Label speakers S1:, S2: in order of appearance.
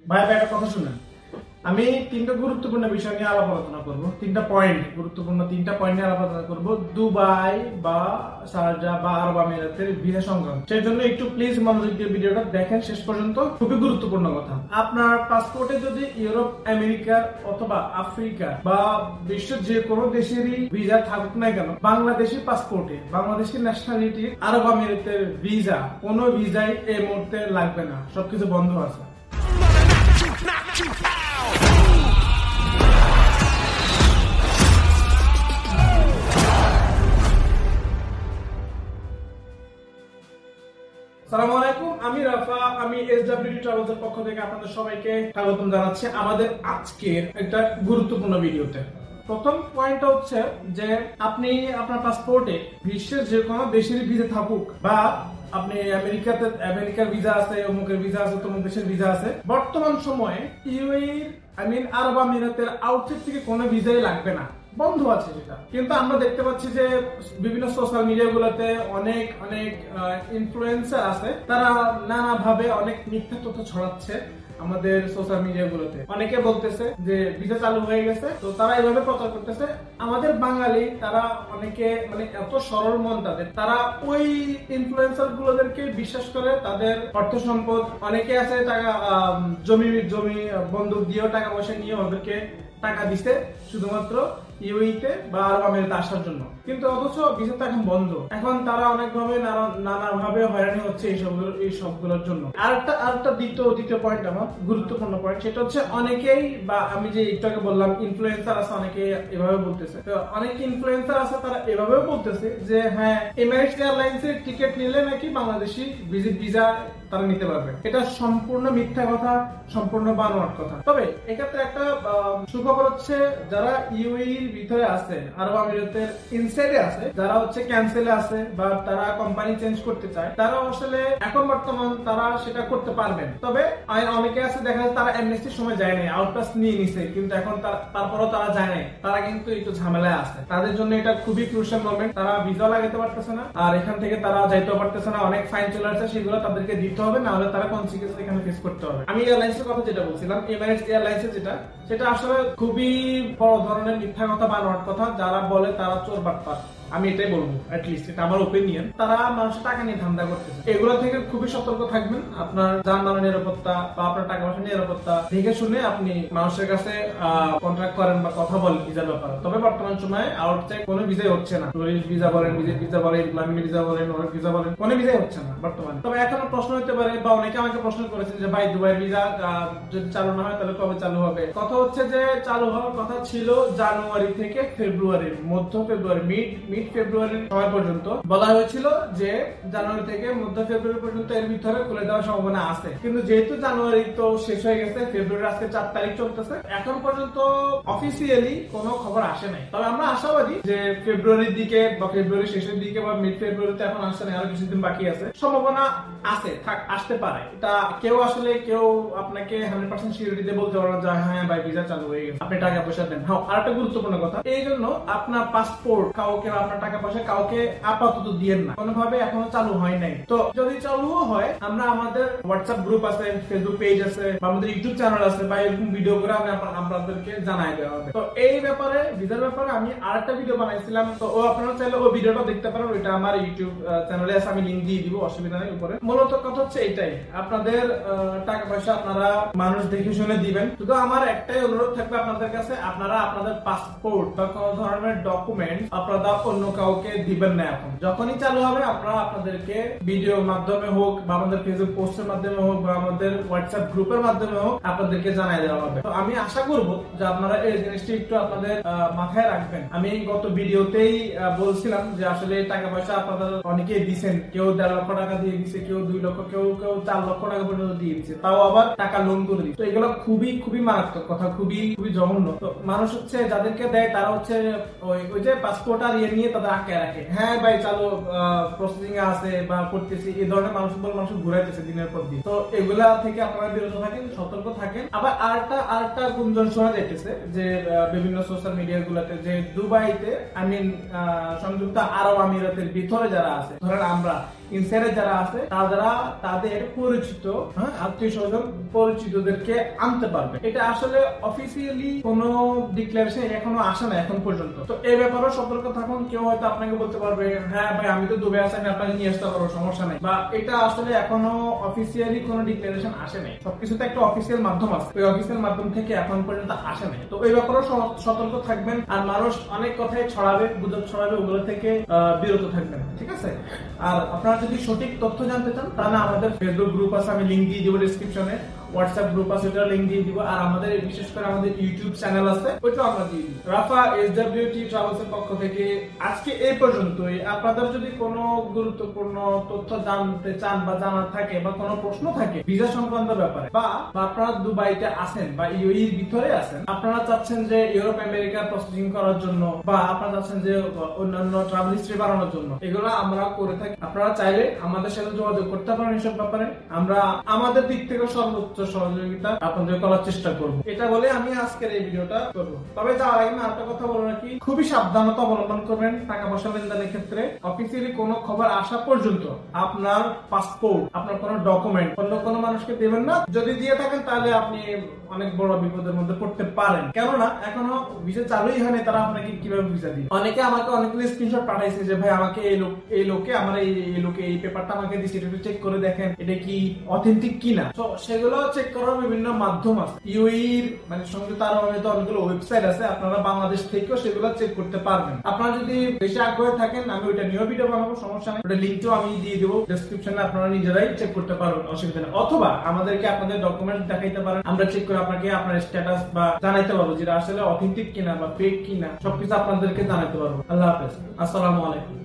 S1: ভাই একটা কথা শুনেন, আমি তিনটা গুরুত্বপূর্ণ বিষয় নিয়ে আলাপ আলোচনা করবো। গুরুত্বপূর্ণ তিনটা পয়েন্ট নিয়ে আলাপ আলোচনা করবো, দুবাই বা শারজাহ বা আরব আমিরাতের ভিসা সংক্রান্ত। সেই জন্য একটু প্লিজ মনোযোগ দিয়ে ভিডিওটা দেখেন শেষ পর্যন্ত, খুবই গুরুত্বপূর্ণ কথা। আপনার পাসপোর্টে যদি ইউরোপ, আমেরিকা অথবা আফ্রিকা বা বিশ্বের যে কোনো দেশেরই ভিসা থাকুক না কেন, বাংলাদেশি পাসপোর্টে বাংলাদেশি ন্যাশনালিটির আরব আমিরাতের ভিসা, কোনো ভিসাই এই মুহূর্তে লাগবে না, সবকিছু বন্ধ আছে। আসসালামু আলাইকুম, আমি রাফা, আমি SWD ট্রাভেলস এর পক্ষ থেকে আপনাদের সবাইকে স্বাগতম জানাচ্ছি আমাদের আজকের একটা গুরুত্বপূর্ণ ভিডিওতে। প্রথম পয়েন্টটা হচ্ছে যে আপনি আপনার পাসপোর্টে বিশ্বের যে কোনো দেশেরই ভিসা থাকুক, বা আপনি আমেরিকার ভিসা আছে, অমুকের ভিসা আছে, তমুক দেশের ভিসা আছে, বর্তমান সময়ে আরব আমিরাতের আউটসাইড থেকে কোনো ভিসাই লাগবে না, বন্ধ আছে সেটা। কিন্তু আমরা দেখতে পাচ্ছি যে বিভিন্ন সোশ্যাল মিডিয়া গুলোতে অনেক ইনফ্লুয়েন্সার আছে, তারা নানাভাবে অনেক মিথ্যা তথ্য ছড়াচ্ছে আমাদের সোশ্যাল মিডিয়া গুলোতে। অনেকে বলতেছে যে ভিসা চালু হয়ে গেছে, তো তারা এইভাবে প্রচার করতেছে। আমাদের বাঙালি তারা অনেকে এত সরল মন তাদের, তারা ওই ইনফ্লুয়েন্সার গুলোদেরকে বিশ্বাস করে তাদের অর্থ সম্পদ, অনেকে আছে টাকা জমি বন্দুক দিয়েও টাকা পয়সা নিয়ে ওদেরকে টাকা দিছে শুধুমাত্র ইউএইতে বা আরব আমিরাতে আসার জন্য। কিন্তু অথচ ভিসা তো এখন বন্ধ, এখন তারা অনেকভাবে নানাভাবে হয়রানি হচ্ছে এই সবগুলোর জন্য। আরেকটা দ্বিতীয় পয়েন্ট, আমার গুরুত্বপূর্ণ পয়েন্ট, সেটা হচ্ছে অনেকেই, বা আমি যে একটু আগে বললাম ইনফ্লুয়েন্সার আছে, অনেকে এভাবে বলতেছে। তো অনেক ইনফ্লুয়েন্সার আছে, তারা এভাবেও বলতেছে যে হ্যাঁ, এমিরেটস এয়ারলাইন্স এর টিকিট নিলে নাকি বাংলাদেশি ভিসা তারা নিতে পারবে। এটা সম্পূর্ণ মিথ্যা কথা, সম্পূর্ণ বানোয়াট কথা। তবে এক্ষেত্রে একটা সুখবর হচ্ছে, যারা ইউএইর ভিতরে আছে, আরব আমিরাতের ইনসাইডে আছে, যারা হচ্ছে ক্যান্সেলে আছে বা তারা কোম্পানি চেঞ্জ করতে চায়, তারা আসলে এখন বর্তমান তারা সেটা করতে পারবেন। তবে অনেকে আছে দেখা যায় তারা অ্যামনেস্টির সময় যায় নাই, আউটপাস নিয়ে নিছে, কিন্তু এখন তারপরও তারা যায় নাই, তারা কিন্তু একটু ঝামেলায় আছে। তাদের জন্য এটা খুবই ক্রুশিয়াল মোমেন্ট, তারা ভিসা লাগাতে পারতেছে না, আর এখান থেকে তারা যাইতেও পারতেছে না। অনেক ফাইন চলে আসছে, সেগুলো তাদেরকে দিতে হবে, না হলে তারা কনসিকুয়েন্স এখানে ফেস করতে হবে। আমি এয়ারলাইন্সের কথা যেটা বলছিলাম, এমিরেটস এয়ারলাইন্সের সেটা আসলে খুবই বড় ধরনের মিথ্যা কথা, বানোয়াট কথা। যারা বলে তারা চোর বাটপার, আমি এটাই বলবো, অ্যাটলিস্ট এটা আমার ওপিনিয়ন। তারা মানুষের টাকা নিয়ে ধান্দা করতেছে, এগুলো থেকে খুবই সতর্ক থাকবেন। আপনার যানবাহনের নিরাপত্তা বা আপনার টাকা পয়সার নিরাপত্তা দেখে শুনে আপনি মানুষের কাছে কন্ট্রাক্ট করেন বা কথা বলেন ভিসার ব্যাপারে। তবে বর্তমান সময়ে আউটসাইড কোনো ভিসাই হচ্ছে না, টুরিস্ট ভিসা বলেন, ভিজিট ভিসা বলেন, এমপ্লয়মেন্ট ভিসা বলেন, ওয়ার্ক ভিসা বলেন, কোনো ভিসাই হচ্ছে না বর্তমানে। তবে এখন প্রশ্ন হতে পারে, বা অনেকে আমাকে প্রশ্ন করেছেন যে ভাই, দুবাই ভিসা যদি চালু না হয় তাহলে কবে চালু হবে? কথা হচ্ছে যে চালু হওয়ার কথা ছিল জানুয়ারি থেকে ফেব্রুয়ারির মধ্য ফেব্রুয়ারি, মিড ফেব্রুয়ারির সময় পর্যন্ত বলা হয়েছিল যে জানুয়ারি থেকে মধ্য ফেব্রুয়ারি পর্যন্ত এর ভিতরে খুলে দেওয়ার সম্ভাবনা আছে। কিন্তু যেহেতু জানুয়ারি তো শেষ হয়ে গেছে, ফেব্রুয়ারি আজকে 4 তারিখ চলতেছে, এখন পর্যন্ত অফিসিয়ালি কোনো খবর আসে নাই। তবে আমরা আশাবাদী যে ফেব্রুয়ারির দিকে বা ফেব্রুয়ারি শেষের দিকে বা মিড ফেব্রুয়ারিতে এখন আসছে না, আরো কিছুদিন বাকি আছে, সম্ভাবনা আছে, আসতে পারে। এটা কেউ আপনাকে 100% সিউরিটি দিয়ে বলতে পারবে যে হ্যাঁ ভাই ভিসা চালু হয়ে গেছে, আপনি টাকা পয়সা দেন। হ্যাঁ, আর একটা গুরুত্বপূর্ণ কথা, এই জন্য আপনার পাসপোর্ট কাউকে, আপনার টাকা পয়সা কাউকে আপাতত দিয়েন না, কোনোভাবে এখনো চালু হয় নাই। তো যদি চালুও হয়, আমরা আমাদের হোয়াটসঅ্যাপ গ্রুপ আছে, ফেসবুক পেজ আছে, বা আমাদের ইউটিউব চ্যানেল আছে, বা এরকম ভিডিও করে আপনাদেরকে জানাই দেওয়া হবে। তো এই ব্যাপারে, ভিসার ব্যাপারে আমি আরেকটা ভিডিও বানাইছিলাম, তো আপনারা চাইলে ওই ভিডিওটা দেখতে পারেন, ওইটা আমার ইউটিউব চ্যানেলে আছে, আমি লিংক দিয়ে দিব, অসুবিধা নেই উপরে। মূলত কথা হচ্ছে এইটাই, আপনাদের টাকা পয়সা আপনারা মানুষ দেখে শুনে দিবেন। শুধু আমার একটাই অনুরোধ থাকবে আপনাদের কাছে, আপনারা আপনাদের পাসপোর্ট বা কোন ধরনের ডকুমেন্ট আপনারা অন্য কাউকে দিবেন না। এখন যখনই চালু হবে, আপনারা আপনাদেরকে ভিডিওর মাধ্যমে হোক, বা আমাদের ফেসবুক পোস্টের মাধ্যমে হোক, বা আমাদের হোয়াটসঅ্যাপ গ্রুপের মাধ্যমে হোক, আপনাদেরকে জানাই দেওয়া হবে। তো আমি আশা করবো যে আপনারা এই জিনিসটি একটু আপনাদের মাথায় রাখবেন। আমি গত ভিডিওতেই বলছিলাম যে আসলে টাকা পয়সা আপনাদের অনেকেই দিচ্ছেন, কেউ 1.5 লক্ষ টাকা দিয়ে দিচ্ছে, কেউ 2 লক্ষ, কেউ 4 লক্ষ টাকা পর্যন্ত দিয়ে দিচ্ছে, তাও আবার টাকা লোন করে দিচ্ছে। তো এগুলো খুবই মারাত্মক কথা, খুবই জঘন্য। তো মানুষ হচ্ছে যাদেরকে দেয়, তারা হচ্ছে ওই যে পাসপোর্ট আর ইয়ে নিয়ে নিয়ে তাদের আটকায় রাখে। হ্যাঁ ভাই চালু প্রসেসিং এ আছে বা করতেছি, এই ধরনের মানুষ ঘুরাইতেছে দিনের পর দিন। তো এগুলা থেকে আপনারা বিরত থাকেন, সতর্ক থাকেন। আবার আরেকটা গুঞ্জন শোনা যাইতেছে যে বিভিন্ন সোশ্যাল মিডিয়া গুলাতে যে দুবাইতে সংযুক্ত আরব আমিরাতের ভিতরে যারা আছে, ধরেন আমরা ইনসাইডে যারা আছে তারা তাদের পরিচিত আত্মীয় স্বজন পরিচিতদেরকে আনতে পারবে। এটা আসলে অফিসিয়ালি কোন ডিক্লারেশন এখনো আসে না এখন পর্যন্ত। তো এই ব্যাপারে সতর্ক থাকুন। কেউ হয়তো আপনাকে বলতে পারবে হ্যাঁ ভাই আমি তো দুবাই আছি, আমি আপনাকে নিয়ে আসতে পারবো, সমস্যা নেই। বা এটা আসলে এখনো অফিসিয়ালি কোনো ডিক্লারেশন আসে নাই। সবকিছুতে একটা অফিসিয়াল মাধ্যম আছে, ওই অফিসিয়াল মাধ্যম থেকে এখন পর্যন্ত আসে নাই। তো এই ব্যাপারে সতর্ক থাকবেন। আর মানুষ অনেক কথাই ছড়াবে, গুজব ছড়াবে, ওগুলো থেকে বিরত থাকবেন, ঠিক আছে? আর আপনারা যদি সঠিক তথ্য জানতে চান তাহলে আমাদের ফেসবুক গ্রুপ আছে, আমি লিংক দিয়ে দিব ডিসক্রিপশনে। হোয়াটসঅ্যাপ গ্রুপ আছে, ওটা লিংক দিয়ে দিব। আর আমাদের বিশেষ করে আমাদের ইউটিউব চ্যানেল আছে, ওইটাও আমরা দিয়ে দিব। রাফা SWT ট্রাভেলস এর পক্ষ থেকে আজকে এই পর্যন্তই। আপনাদের যদি কোনো গুরুত্বপূর্ণ তথ্য জানতে চান বা জানার থাকে বা কোনো প্রশ্ন থাকে ভিসা সংক্রান্ত ব্যাপারে, বা আপনারা দুবাইতে আছেন বা ইউএইর ভিতরে আছেন, আপনারা চাচ্ছেন যে ইউরোপ আমেরিকা প্রসেসিং করার জন্য, বা আপনারা চাচ্ছেন যে অন্যান্য ট্রাভেল হিস্ট্রি বাড়ানোর জন্য, এগুলো আমরা করে থাকি। আপনারা চাইলে আমাদের সাথে যোগাযোগ করতে পারেন এসব ব্যাপারে। আমরা আমাদের দিক থেকে সর্বোচ্চ সহযোগিতা আপনাদের করার চেষ্টা করব। এটা বলে আমি আজকের এই ভিডিওটা করব। তবে যাওয়ার আগে একটা কথা বলে রাখি, খুবই সাবধানতা অবলম্বন করবেন টাকা পয়সা লেনদেনের ক্ষেত্রে। অফিসিয়ালি কোনো খবর আসা পর্যন্ত আপনার পাসপোর্ট, আপনার কোনো ডকুমেন্ট অন্য কোনো মানুষকে দেবেন না। যদি দিয়ে থাকেন তাহলে আপনি অনেক বড় বিপদের মধ্যে পড়তে পারেন। কেননা এখনো ভিসা চালুই হয়নি, তারা আপনাকে কিভাবে ভিসা দিবে। অনেকে আমাকে অনেকগুলো স্ক্রিনশট পাঠাইছে যে ভাই আমাকে এই লোকে আমার এই লোকে এই পেপারটা আমাকে দিচ্ছে, এটা চেক করে দেখেন এটা কি অথেন্টিক কিনা। তো সেগুলো চেক করার বিভিন্ন মাধ্যম আছে। ইউএইর সংযুক্ত আরব আমিরাতে অনেকগুলো ওয়েবসাইট আছে, আপনারা বাংলাদেশ থেকেও সেগুলো চেক করতে পারবেন। আপনারা যদি বেশি আগ্রহে থাকেন আমি ওইটা নিয়েও ভিডিও বানাবো, সমস্যা নেই। ওটা লিংকটাও আমি দিয়ে দেবো ডেসক্রিপশনে, আপনারা নিজেরাই চেক করতে পারবেন, অসুবিধা নেই। অথবা আমাদেরকে আপনাদের ডকুমেন্ট দেখাইতে পারেন, আমরা চেক করে আপনাকে আপনার স্ট্যাটাস বা জানাইতে পারবো যেটা আসলে অথেন্টিক কিনা বা ফেক কিনা, সবকিছু আপনাদেরকে জানাইতে পারবো। আল্লাহ হাফেজ, আসসালামু আলাইকুম।